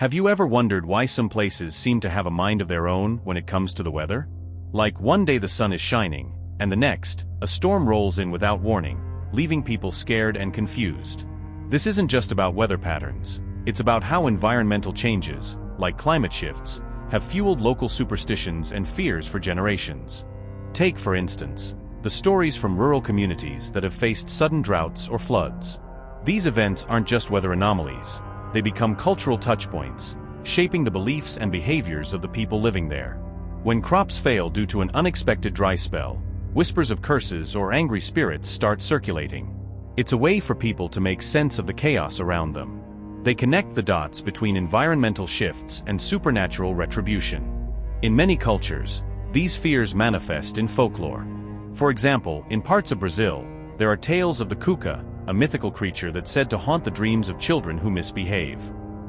Have you ever wondered why some places seem to have a mind of their own when it comes to the weather? Like one day the sun is shining, and the next, a storm rolls in without warning, leaving people scared and confused. This isn't just about weather patterns, it's about how environmental changes, like climate shifts, have fueled local superstitions and fears for generations. Take, for instance, the stories from rural communities that have faced sudden droughts or floods. These events aren't just weather anomalies, they become cultural touchpoints, shaping the beliefs and behaviors of the people living there. When crops fail due to an unexpected dry spell, whispers of curses or angry spirits start circulating. It's a way for people to make sense of the chaos around them. They connect the dots between environmental shifts and supernatural retribution. In many cultures, these fears manifest in folklore. For example, in parts of Brazil, there are tales of the cuca, a mythical creature that's said to haunt the dreams of children who misbehave.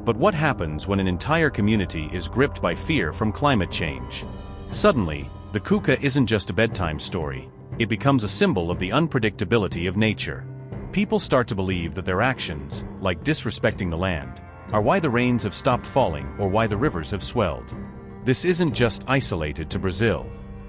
But what happens when an entire community is gripped by fear from climate change? Suddenly, the cuca isn't just a bedtime story, it becomes a symbol of the unpredictability of nature. People start to believe that their actions, like disrespecting the land, are why the rains have stopped falling or why the rivers have swelled. This isn't just isolated to Brazil.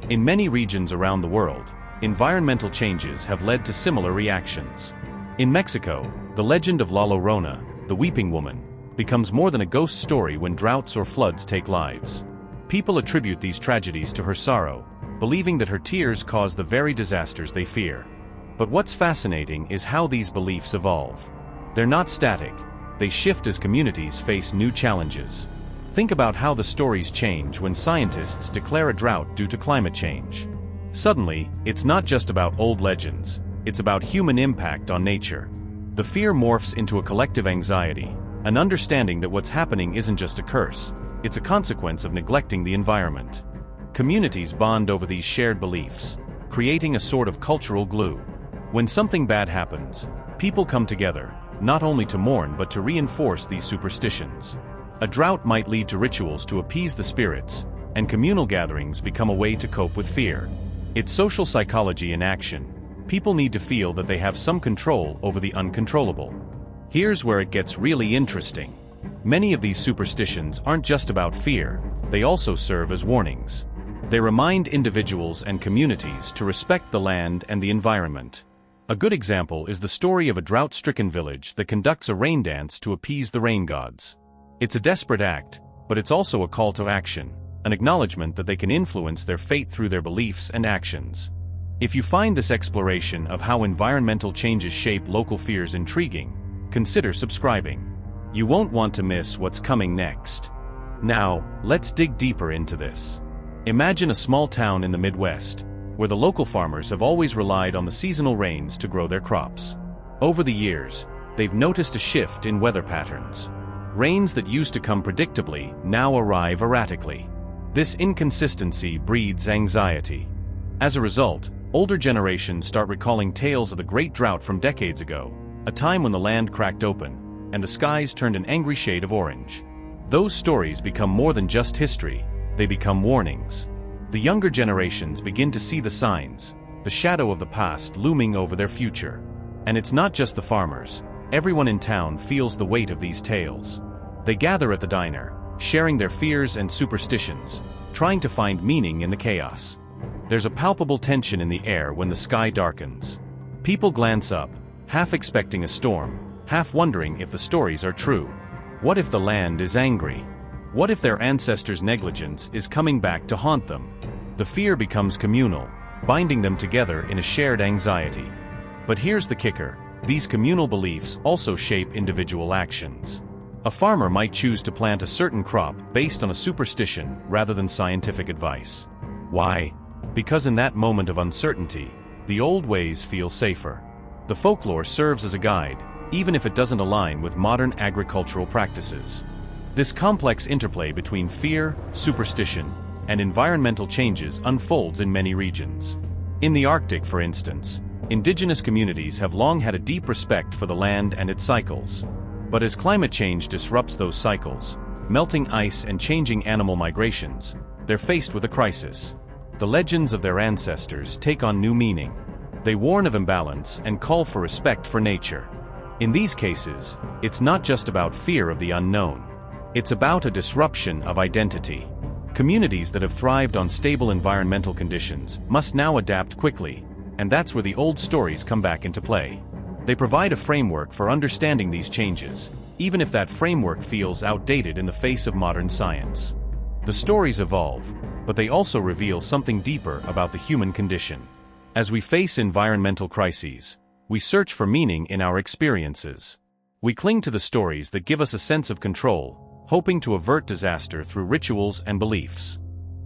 In many regions around the world, environmental changes have led to similar reactions. In Mexico, the legend of La Llorona, the weeping woman, becomes more than a ghost story when droughts or floods take lives. People attribute these tragedies to her sorrow, believing that her tears cause the very disasters they fear. But what's fascinating is how these beliefs evolve. They're not static, they shift as communities face new challenges. Think about how the stories change when scientists declare a drought due to climate change. Suddenly, it's not just about old legends, it's about human impact on nature. The fear morphs into a collective anxiety, an understanding that what's happening isn't just a curse, it's a consequence of neglecting the environment. Communities bond over these shared beliefs, creating a sort of cultural glue. When something bad happens, people come together, not only to mourn but to reinforce these superstitions. A drought might lead to rituals to appease the spirits, and communal gatherings become a way to cope with fear. It's social psychology in action. People need to feel that they have some control over the uncontrollable. Here's where it gets really interesting. Many of these superstitions aren't just about fear, they also serve as warnings. They remind individuals and communities to respect the land and the environment. A good example is the story of a drought-stricken village that conducts a rain dance to appease the rain gods. It's a desperate act, but it's also a call to action, an acknowledgement that they can influence their fate through their beliefs and actions. If you find this exploration of how environmental changes shape local fears intriguing, consider subscribing. You won't want to miss what's coming next. Now, let's dig deeper into this. Imagine a small town in the Midwest, where the local farmers have always relied on the seasonal rains to grow their crops. Over the years, they've noticed a shift in weather patterns. Rains that used to come predictably now arrive erratically. This inconsistency breeds anxiety. As a result, older generations start recalling tales of the Great Drought from decades ago, a time when the land cracked open, and the skies turned an angry shade of orange. Those stories become more than just history, they become warnings. The younger generations begin to see the signs, the shadow of the past looming over their future. And it's not just the farmers, everyone in town feels the weight of these tales. They gather at the diner, sharing their fears and superstitions, trying to find meaning in the chaos. There's a palpable tension in the air when the sky darkens. People glance up, half expecting a storm, half wondering if the stories are true. What if the land is angry? What if their ancestors' negligence is coming back to haunt them? The fear becomes communal, binding them together in a shared anxiety. But here's the kicker, these communal beliefs also shape individual actions. A farmer might choose to plant a certain crop based on a superstition rather than scientific advice. Why? Because in that moment of uncertainty, the old ways feel safer. The folklore serves as a guide, even if it doesn't align with modern agricultural practices. This complex interplay between fear, superstition, and environmental changes unfolds in many regions. In the Arctic, for instance, indigenous communities have long had a deep respect for the land and its cycles. But as climate change disrupts those cycles, melting ice and changing animal migrations, they're faced with a crisis. The legends of their ancestors take on new meaning. They warn of imbalance and call for respect for nature. In these cases, it's not just about fear of the unknown. It's about a disruption of identity. Communities that have thrived on stable environmental conditions must now adapt quickly, and that's where the old stories come back into play. They provide a framework for understanding these changes, even if that framework feels outdated in the face of modern science. The stories evolve, but they also reveal something deeper about the human condition. As we face environmental crises, we search for meaning in our experiences. We cling to the stories that give us a sense of control, hoping to avert disaster through rituals and beliefs.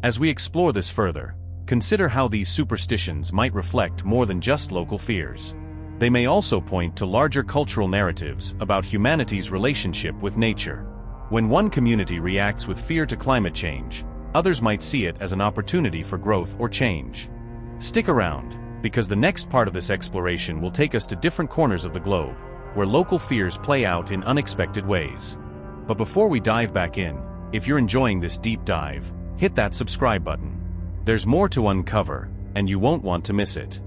As we explore this further, consider how these superstitions might reflect more than just local fears. They may also point to larger cultural narratives about humanity's relationship with nature. When one community reacts with fear to climate change, others might see it as an opportunity for growth or change. Stick around, because the next part of this exploration will take us to different corners of the globe, where local fears play out in unexpected ways. But before we dive back in, if you're enjoying this deep dive, hit that subscribe button. There's more to uncover, and you won't want to miss it.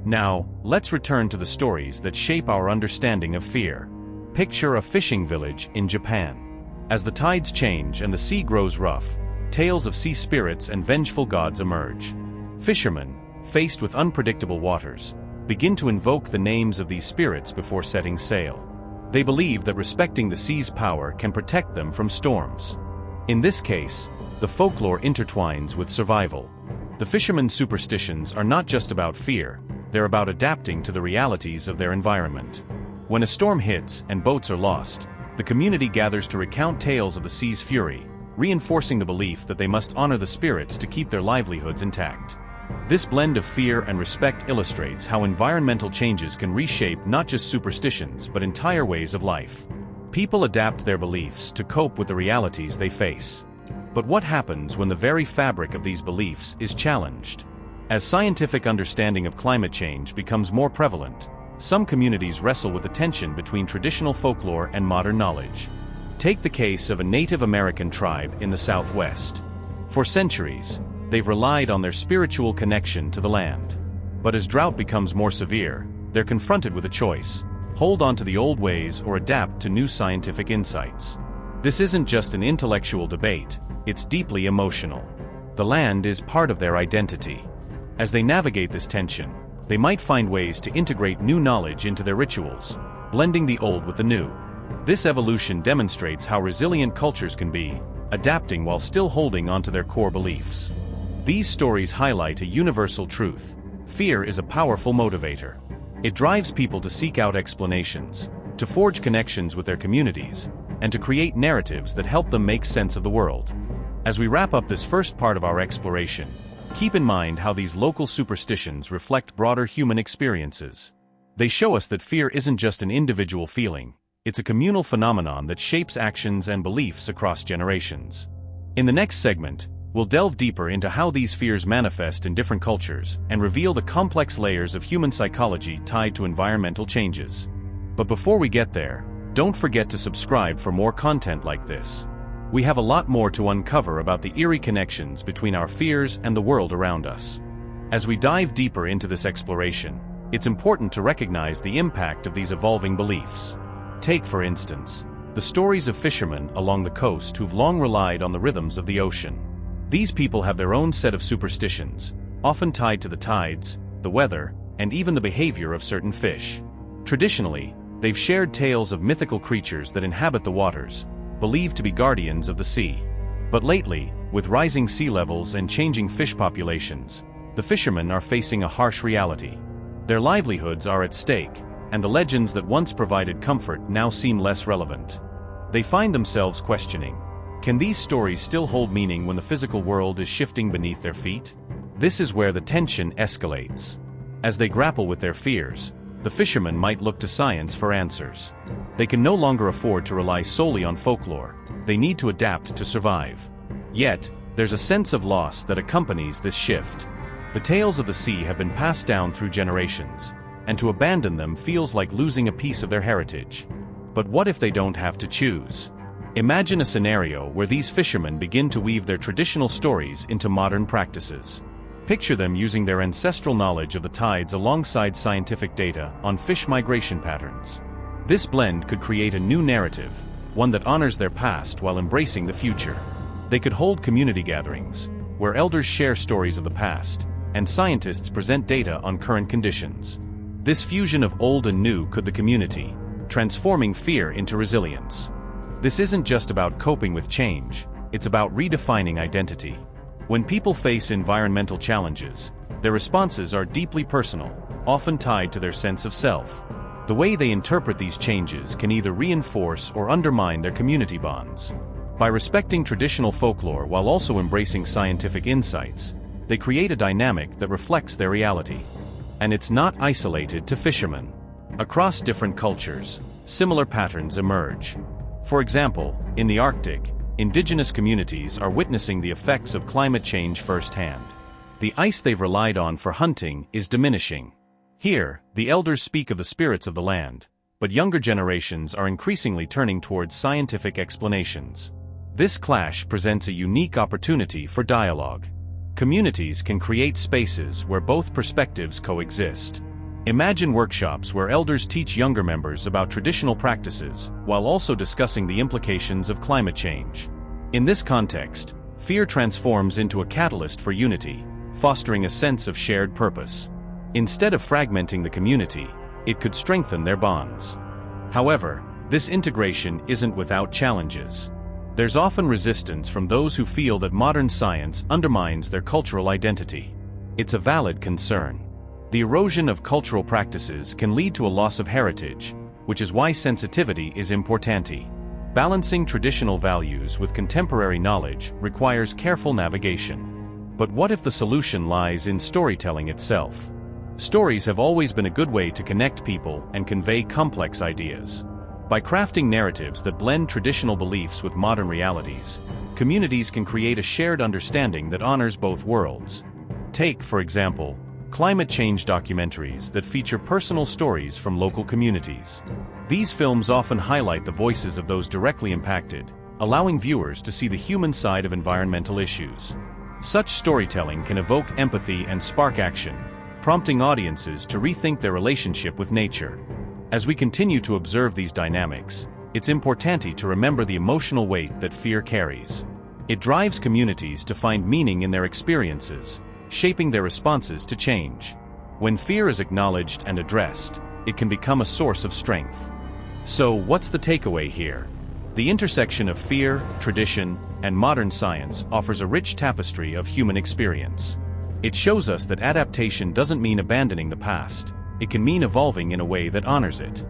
Now, let's return to the stories that shape our understanding of fear. Picture a fishing village in Japan. As the tides change and the sea grows rough, tales of sea spirits and vengeful gods emerge. Fishermen, faced with unpredictable waters, begin to invoke the names of these spirits before setting sail. They believe that respecting the sea's power can protect them from storms. In this case, the folklore intertwines with survival. The fishermen's superstitions are not just about fear, they're about adapting to the realities of their environment. When a storm hits and boats are lost, the community gathers to recount tales of the sea's fury, reinforcing the belief that they must honor the spirits to keep their livelihoods intact. This blend of fear and respect illustrates how environmental changes can reshape not just superstitions but entire ways of life. People adapt their beliefs to cope with the realities they face. But what happens when the very fabric of these beliefs is challenged? As scientific understanding of climate change becomes more prevalent, some communities wrestle with the tension between traditional folklore and modern knowledge. Take the case of a Native American tribe in the Southwest. For centuries, they've relied on their spiritual connection to the land. But as drought becomes more severe, they're confronted with a choice: hold on to the old ways or adapt to new scientific insights. This isn't just an intellectual debate, it's deeply emotional. The land is part of their identity. As they navigate this tension, they might find ways to integrate new knowledge into their rituals, blending the old with the new. This evolution demonstrates how resilient cultures can be, adapting while still holding onto their core beliefs. These stories highlight a universal truth: fear is a powerful motivator. It drives people to seek out explanations, to forge connections with their communities, and to create narratives that help them make sense of the world. As we wrap up this first part of our exploration, keep in mind how these local superstitions reflect broader human experiences. They show us that fear isn't just an individual feeling, it's a communal phenomenon that shapes actions and beliefs across generations. In the next segment, we'll delve deeper into how these fears manifest in different cultures and reveal the complex layers of human psychology tied to environmental changes. But before we get there, don't forget to subscribe for more content like this. We have a lot more to uncover about the eerie connections between our fears and the world around us. As we dive deeper into this exploration, it's important to recognize the impact of these evolving beliefs. Take, for instance, the stories of fishermen along the coast who've long relied on the rhythms of the ocean. These people have their own set of superstitions, often tied to the tides, the weather, and even the behavior of certain fish. Traditionally, they've shared tales of mythical creatures that inhabit the waters, believed to be guardians of the sea. But lately, with rising sea levels and changing fish populations, the fishermen are facing a harsh reality. Their livelihoods are at stake, and the legends that once provided comfort now seem less relevant. They find themselves questioning: can these stories still hold meaning when the physical world is shifting beneath their feet? This is where the tension escalates. As they grapple with their fears, the fishermen might look to science for answers. They can no longer afford to rely solely on folklore. They need to adapt to survive. Yet, there's a sense of loss that accompanies this shift. The tales of the sea have been passed down through generations, and to abandon them feels like losing a piece of their heritage. But what if they don't have to choose? Imagine a scenario where these fishermen begin to weave their traditional stories into modern practices. Picture them using their ancestral knowledge of the tides alongside scientific data on fish migration patterns. This blend could create a new narrative, one that honors their past while embracing the future. They could hold community gatherings, where elders share stories of the past, and scientists present data on current conditions. This fusion of old and new could the community, transforming fear into resilience. This isn't just about coping with change, it's about redefining identity. When people face environmental challenges, their responses are deeply personal, often tied to their sense of self. The way they interpret these changes can either reinforce or undermine their community bonds. By respecting traditional folklore while also embracing scientific insights, they create a dynamic that reflects their reality. And it's not isolated to fishermen. Across different cultures, similar patterns emerge. For example, in the Arctic, indigenous communities are witnessing the effects of climate change firsthand. The ice they've relied on for hunting is diminishing. Here, the elders speak of the spirits of the land, but younger generations are increasingly turning towards scientific explanations. This clash presents a unique opportunity for dialogue. Communities can create spaces where both perspectives coexist. Imagine workshops where elders teach younger members about traditional practices, while also discussing the implications of climate change. In this context, fear transforms into a catalyst for unity, fostering a sense of shared purpose. Instead of fragmenting the community, it could strengthen their bonds. However, this integration isn't without challenges. There's often resistance from those who feel that modern science undermines their cultural identity. It's a valid concern. The erosion of cultural practices can lead to a loss of heritage, which is why sensitivity is importante. Balancing traditional values with contemporary knowledge requires careful navigation. But what if the solution lies in storytelling itself? Stories have always been a good way to connect people and convey complex ideas. By crafting narratives that blend traditional beliefs with modern realities, communities can create a shared understanding that honors both worlds. Take, for example, climate change documentaries that feature personal stories from local communities. These films often highlight the voices of those directly impacted, allowing viewers to see the human side of environmental issues. Such storytelling can evoke empathy and spark action, prompting audiences to rethink their relationship with nature. As we continue to observe these dynamics, it's important to remember the emotional weight that fear carries. It drives communities to find meaning in their experiences, shaping their responses to change. When fear is acknowledged and addressed, it can become a source of strength. So, what's the takeaway here? The intersection of fear, tradition, and modern science offers a rich tapestry of human experience. It shows us that adaptation doesn't mean abandoning the past. It can mean evolving in a way that honors it.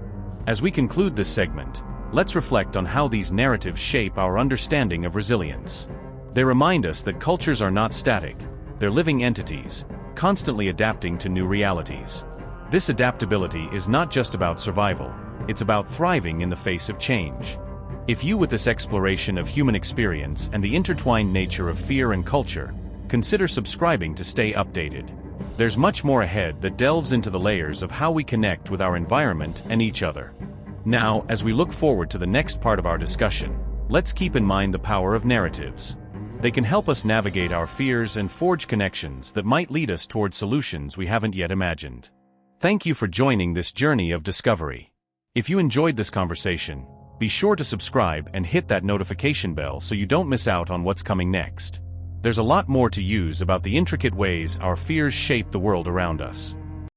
As we conclude this segment, let's reflect on how these narratives shape our understanding of resilience. They remind us that cultures are not static, they're living entities, constantly adapting to new realities. This adaptability is not just about survival, it's about thriving in the face of change. If you, with this exploration of human experience and the intertwined nature of fear and culture, consider subscribing to stay updated. There's much more ahead that delves into the layers of how we connect with our environment and each other. Now, as we look forward to the next part of our discussion, let's keep in mind the power of narratives. They can help us navigate our fears and forge connections that might lead us toward solutions we haven't yet imagined. Thank you for joining this journey of discovery. If you enjoyed this conversation, be sure to subscribe and hit that notification bell so you don't miss out on what's coming next. There's a lot more to use about the intricate ways our fears shape the world around us.